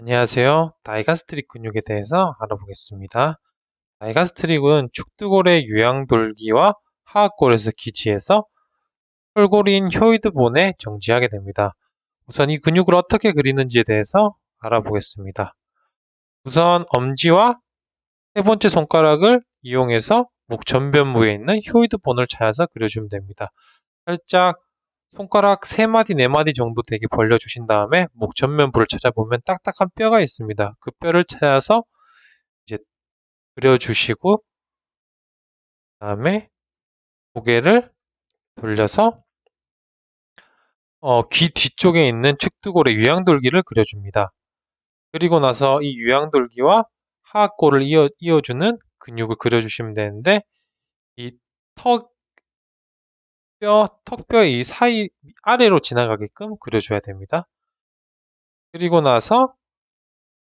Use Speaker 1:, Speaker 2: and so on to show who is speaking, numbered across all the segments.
Speaker 1: 안녕하세요. 다이가스트릭 근육에 대해서 알아보겠습니다. 다이가스트릭은 축두골의 유양돌기와 하악골에서 기지해서 혈골인 효이드본에 정지하게 됩니다. 우선 이 근육을 어떻게 그리는지에 대해서 알아보겠습니다. 우선 엄지와 세 번째 손가락을 이용해서 목 전변부에 있는 효이드본을 찾아서 그려주면 됩니다. 살짝 손가락 3마디, 4마디 정도 되게 벌려주신 다음에 목 전면부를 찾아보면 딱딱한 뼈가 있습니다. 그 뼈를 찾아서 이제 그려주시고, 그다음에 고개를 돌려서 귀 뒤쪽에 있는 측두골의 유양돌기를 그려줍니다. 그리고 나서 이 유양돌기와 하악골을 이어주는 근육을 그려주시면 되는데, 이 턱뼈의 이 사이 아래로 지나가게끔 그려줘야 됩니다. 그리고 나서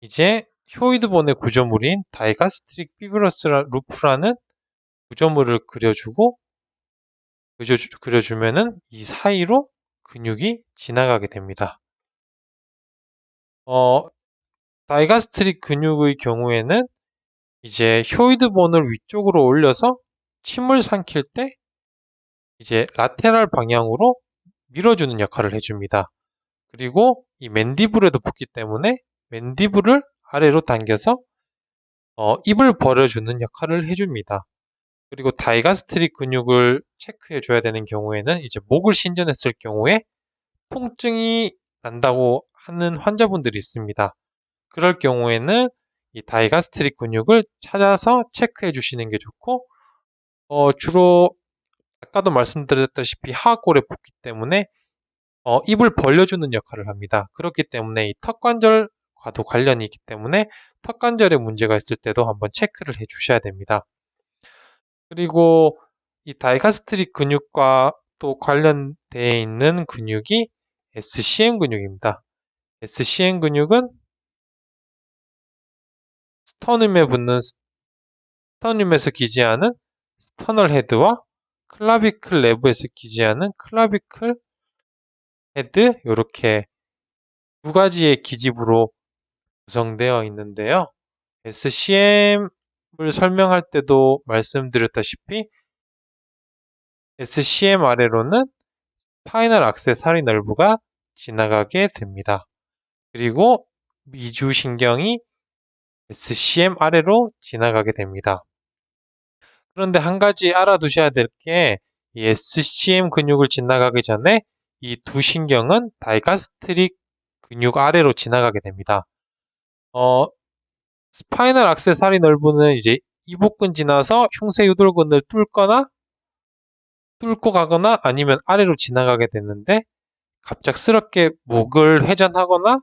Speaker 1: 이제 효이드본의 구조물인 다이가스트릭 피브러스 루프라는 구조물을 그려주면은 이 사이로 근육이 지나가게 됩니다. 어, 다이가스트릭 근육의 경우에는 이제 효이드본을 위쪽으로 올려서 침을 삼킬 때 이제 라테랄 방향으로 밀어주는 역할을 해줍니다. 그리고 이 맨디블에도 붙기 때문에 맨디블을 아래로 당겨서 입을 벌어주는 역할을 해줍니다. 그리고 다이가스트릭 근육을 체크해 줘야 되는 경우에는 이제 목을 신전했을 경우에 통증이 난다고 하는 환자분들이 있습니다. 그럴 경우에는 이 다이가스트릭 근육을 찾아서 체크해 주시는 게 좋고, 주로 아까도 말씀드렸다시피 하악골에 붙기 때문에 입을 벌려주는 역할을 합니다. 그렇기 때문에 이 턱관절과도 관련이 있기 때문에 턱관절에 문제가 있을 때도 한번 체크를 해 주셔야 됩니다. 그리고 이 다이가스트릭 근육과 또 관련되어 있는 근육이 SCM 근육입니다. SCM 근육은 스터눔에 붙는 스터눔에서 기지하는 스터널 헤드와 클라비클 내부에서 기지하는 클라비클 헤드 이렇게 두 가지의 기집으로 구성되어 있는데요. SCM을 설명할 때도 말씀드렸다시피 SCM 아래로는 파이널 악세사리 nerve가 지나가게 됩니다. 그리고 미주신경이 SCM 아래로 지나가게 됩니다. 그런데 한 가지 알아두셔야 될 게 이 SCM 근육을 지나가기 전에 이 두 신경은 다이가스트릭 근육 아래로 지나가게 됩니다. 스파이널 악세사리 nerve는 이제 이복근 지나서 흉쇄 유돌근을 뚫고 가거나 아니면 아래로 지나가게 되는데 갑작스럽게 목을 회전하거나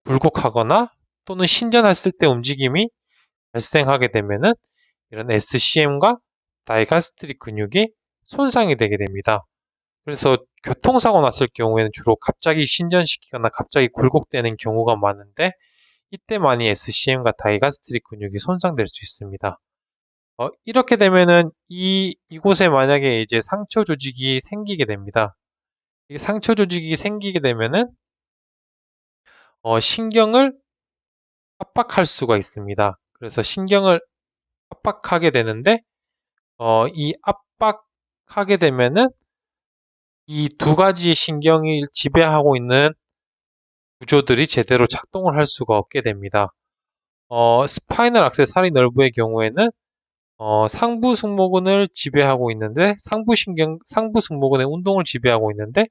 Speaker 1: 굴곡하거나 또는 신전했을 때 움직임이 발생하게 되면은 이런 SCM과 다이가스트릭 근육이 손상이 되게 됩니다. 그래서 교통사고 났을 경우에는 주로 갑자기 신전시키거나 갑자기 굴곡되는 경우가 많은데 이때 많이 SCM과 다이가스트릭 근육이 손상될 수 있습니다. 이렇게 되면은 이곳에 만약에 이제 상처 조직이 생기게 됩니다. 이 상처 조직이 생기게 되면은 신경을 압박할 수가 있습니다. 그래서 신경을 압박하게 되는데 이 압박하게 되면은 이 두 가지 신경이 지배하고 있는 구조들이 제대로 작동을 할 수가 없게 됩니다. 스파이널 악세사리 nerve의 경우에는 상부 승모근을 지배하고 있는데 상부 승모근의 운동을 지배하고 있는데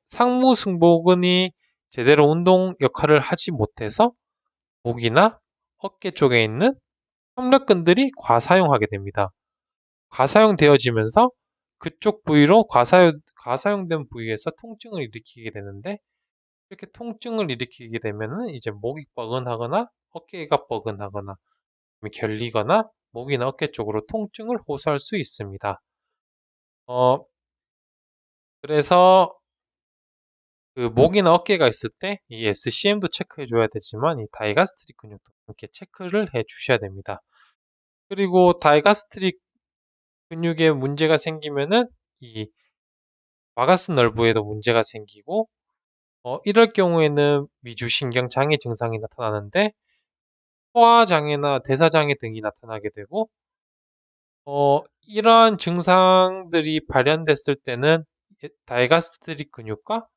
Speaker 1: 상부 승모근이 제대로 운동 역할을 하지 못해서 목이나 어깨 쪽에 있는 협력근들이 과사용하게 됩니다. 과사용되어지면서 그쪽 부위로 과사용된 부위에서 통증을 일으키게 되는데 이렇게 통증을 일으키게 되면은 이제 목이 뻐근하거나 어깨가 뻐근하거나 결리거나 목이나 어깨 쪽으로 통증을 호소할 수 있습니다. 어, 그래서 그 목이나 어깨가 있을 때 이 SCM도 체크해 줘야 되지만 이 다이가스트릭 근육도 함께 체크를 해 주셔야 됩니다. 그리고 다이가스트릭 근육에 문제가 생기면은 이 바가스 nerve에도 문제가 생기고 이럴 경우에는 미주신경 장애 증상이 나타나는데 소화 장애나 대사 장애 등이 나타나게 되고 이러한 증상들이 발현됐을 때는 다이가스트릭 근육과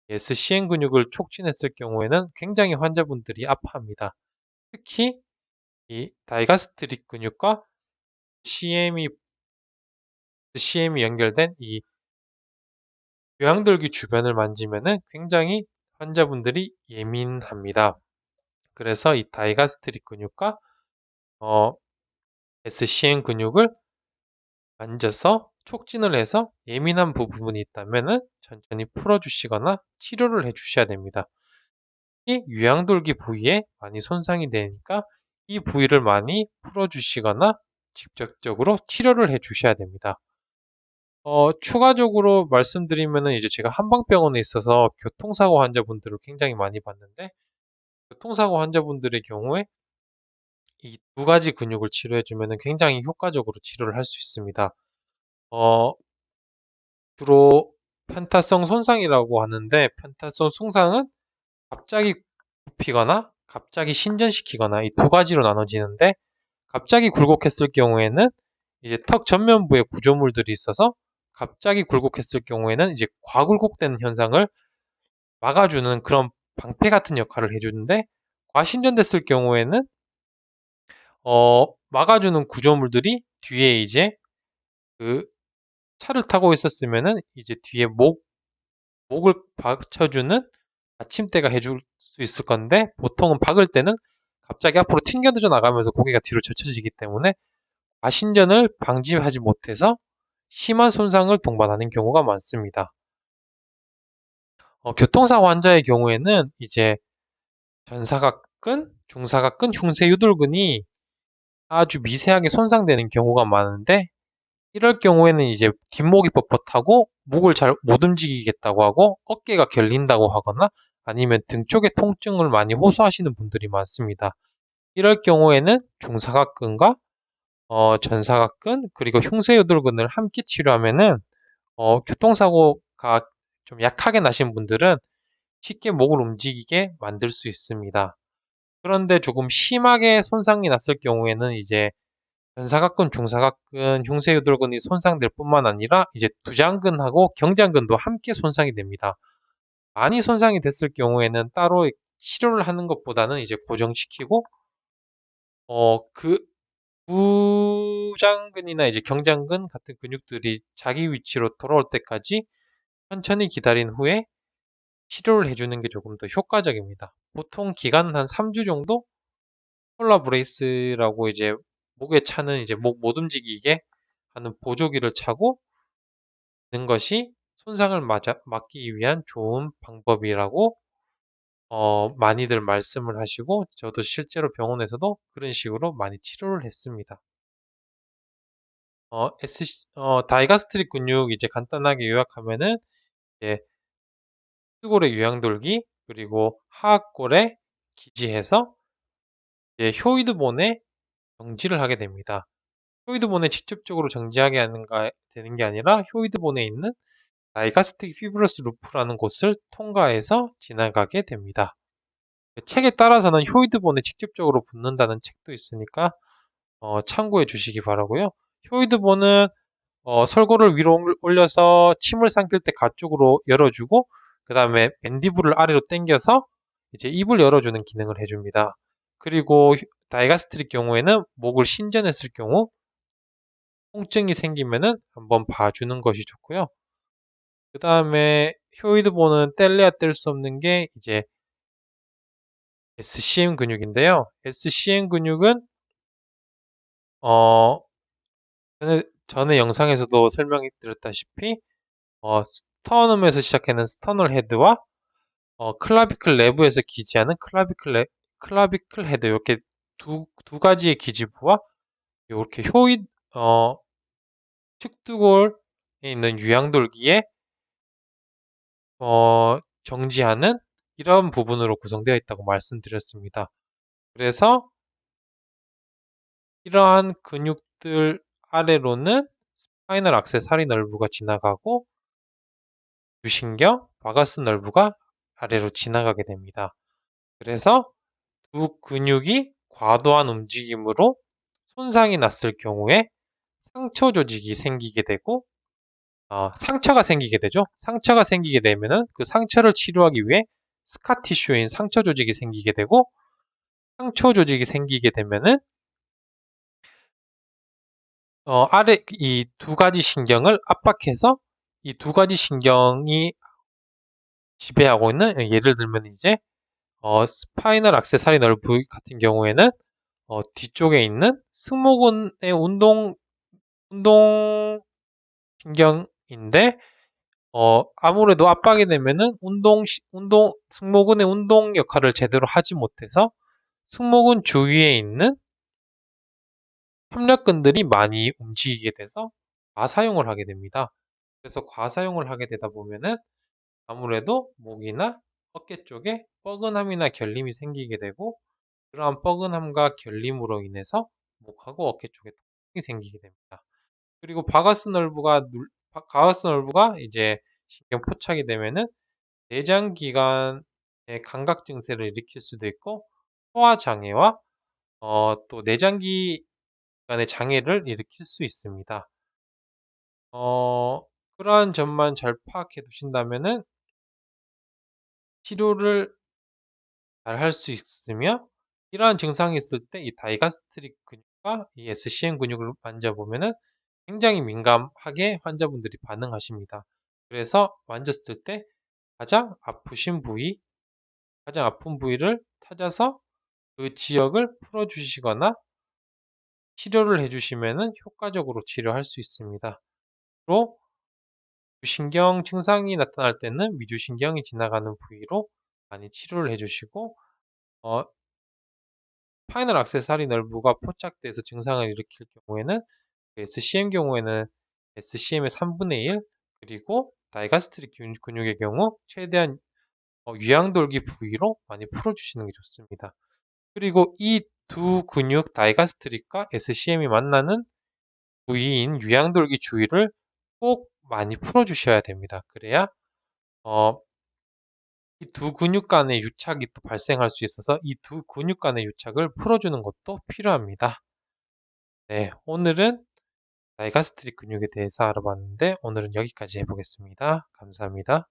Speaker 1: SCN 근육을 촉진했을 경우에는 굉장히 환자분들이 아파합니다. 특히 이 다이가스트릭 근육과 CM이 연결된 이 요양돌기 주변을 만지면은 굉장히 환자분들이 예민합니다. 그래서 이 다이가스트릭 근육과 어, SCN 근육을 만져서 촉진을 해서 예민한 부분이 있다면은 천천히 풀어주시거나 치료를 해주셔야 됩니다. 이 유양돌기 부위에 많이 손상이 되니까 이 부위를 많이 풀어주시거나 직접적으로 치료를 해주셔야 됩니다. 추가적으로 말씀드리면은 이제 제가 한방병원에 있어서 교통사고 환자분들을 굉장히 많이 봤는데, 교통사고 환자분들의 경우에 이 두 가지 근육을 치료해주면은 굉장히 효과적으로 치료를 할 수 있습니다. 어, 주로 편타성 손상이라고 하는데, 편타성 손상은 갑자기 굽히거나 갑자기 신전시키거나 이 두 가지로 나눠지는데, 갑자기 굴곡했을 경우에는 이제 턱 전면부에 구조물들이 있어서 갑자기 굴곡했을 경우에는 이제 과굴곡되는 현상을 막아주는 그런 방패 같은 역할을 해주는데, 과신전됐을 경우에는 막아주는 구조물들이 뒤에 이제 그 차를 타고 있었으면은 이제 뒤에 목을 받쳐주는 받침대가 해줄 수 있을 건데, 보통은 박을 때는 갑자기 앞으로 튕겨져 나가면서 고개가 뒤로 젖혀지기 때문에 과신전을 방지하지 못해서 심한 손상을 동반하는 경우가 많습니다. 교통사고 환자의 경우에는 이제 전사각근, 중사각근, 흉쇄유돌근이 아주 미세하게 손상되는 경우가 많은데, 이럴 경우에는 이제 뒷목이 뻣뻣하고 목을 잘 못 움직이겠다고 하고 어깨가 결린다고 하거나 아니면 등 쪽에 통증을 많이 호소하시는 분들이 많습니다. 이럴 경우에는 중사각근과 전사각근 그리고 흉쇄유돌근을 함께 치료하면은 교통사고가 좀 약하게 나신 분들은 쉽게 목을 움직이게 만들 수 있습니다. 그런데 조금 심하게 손상이 났을 경우에는 이제 전사각근, 중사각근, 흉쇄유돌근이 손상될 뿐만 아니라 이제 두장근하고 경장근도 함께 손상이 됩니다. 많이 손상이 됐을 경우에는 따로 치료를 하는 것보다는 이제 고정시키고 그 부장근이나 이제 경장근 같은 근육들이 자기 위치로 돌아올 때까지 천천히 기다린 후에 치료를 해주는 게 조금 더 효과적입니다. 보통 기간은 한 3주 정도 콜라 브레이스라고 이제 목에 차는 이제 목 못 움직이게 하는 보조기를 차고 있는 것이 손상을 막기 위한 좋은 방법이라고 많이들 말씀을 하시고 저도 실제로 병원에서도 그런 식으로 많이 치료를 했습니다. 다이가스트릭 근육 이제 간단하게 요약하면은 이제 스골의 유양돌기 그리고 하악골에 기지해서 이제 효이드본에 정지를 하게 됩니다. 효이드본에 직접적으로 정지하게 되는 게 아니라 효이드본에 있는 다이가스틱 피브러스 루프라는 곳을 통과해서 지나가게 됩니다. 그 책에 따라서는 효이드본에 직접적으로 붙는다는 책도 있으니까 참고해 주시기 바라고요. 효이드본은 설골을 위로 올려서 침을 삼킬 때 가쪽으로 열어주고 그 다음에 맨디블을 아래로 당겨서 이제 입을 열어주는 기능을 해줍니다. 그리고 다이가스트릭 경우에는 목을 신전했을 경우 통증이 생기면은 한번 봐주는 것이 좋고요. 그 다음에 효이드본은 뗄래야 뗄 수 없는 게 이제 SCM 근육인데요. SCM 근육은 어 전에 영상에서도 설명해 드렸다시피 스터넘에서 시작하는 스터널 헤드와 클라비클 내부에서 기지하는 클라비클 헤드 이렇게 두 가지의 기지부와 이렇게 어, 측두골에 있는 유양돌기에 정지하는 이런 부분으로 구성되어 있다고 말씀드렸습니다. 그래서 이러한 근육들 아래로는 스파이널 악세사리 nerve가 지나가고 유신경, 바가스 nerve가 아래로 지나가게 됩니다. 그래서 두 근육이 과도한 움직임으로 손상이 났을 경우에 상처 조직이 생기게 되고 상처가 생기게 되죠. 상처가 생기게 되면은 그 상처를 치료하기 위해 스카티슈인 상처 조직이 생기게 되고 상처 조직이 생기게 되면은 아래 이 두 가지 신경을 압박해서 이 두 가지 신경이 지배하고 있는 예를 들면 이제 스파이널 액세서리 nerve 같은 경우에는 뒤쪽에 있는 승모근의 운동 신경인데 아무래도 압박이 되면은 승모근의 운동 역할을 제대로 하지 못해서 승모근 주위에 있는 협력근들이 많이 움직이게 돼서 과사용을 하게 됩니다. 그래서 과사용을 하게 되다 보면은 아무래도 목이나 어깨 쪽에 뻐근함이나 결림이 생기게 되고 그러한 뻐근함과 결림으로 인해서 목하고 어깨 쪽에 통증이 생기게 됩니다. 그리고 바가스 nerve가 이제 신경 포착이 되면은 내장 기관의 감각 증세를 일으킬 수도 있고 소화 장애와 또 내장 기관의 장애를 일으킬 수 있습니다. 어, 그러한 점만 잘 파악해 두신다면은 치료를 잘 할 수 있으며 이러한 증상이 있을 때 이 다이가스트릭 근육과 이 SCM 근육을 만져보면은 굉장히 민감하게 환자분들이 반응하십니다. 그래서 만졌을 때 가장 아프신 부위, 가장 아픈 부위를 찾아서 그 지역을 풀어주시거나 치료를 해주시면은 효과적으로 치료할 수 있습니다. 또 신경 증상이 나타날 때는 미주신경이 지나가는 부위로 많이 치료를 해주시고 어, 파이널 액세서리 nerve가 포착돼서 증상을 일으킬 경우에는 SCM 경우에는 SCM의 3분의 1 그리고 다이가스트릭 근육의 경우 최대한 유양돌기 부위로 많이 풀어주시는 게 좋습니다. 그리고 이 두 근육 다이가스트릭과 SCM이 만나는 부위인 유양돌기 주위를 꼭 많이 풀어주셔야 됩니다. 그래야 이 두 근육 간의 유착이 또 발생할 수 있어서 이 두 근육 간의 유착을 풀어주는 것도 필요합니다. 네, 오늘은 다이가스트릭 근육에 대해서 알아봤는데 오늘은 여기까지 해보겠습니다. 감사합니다.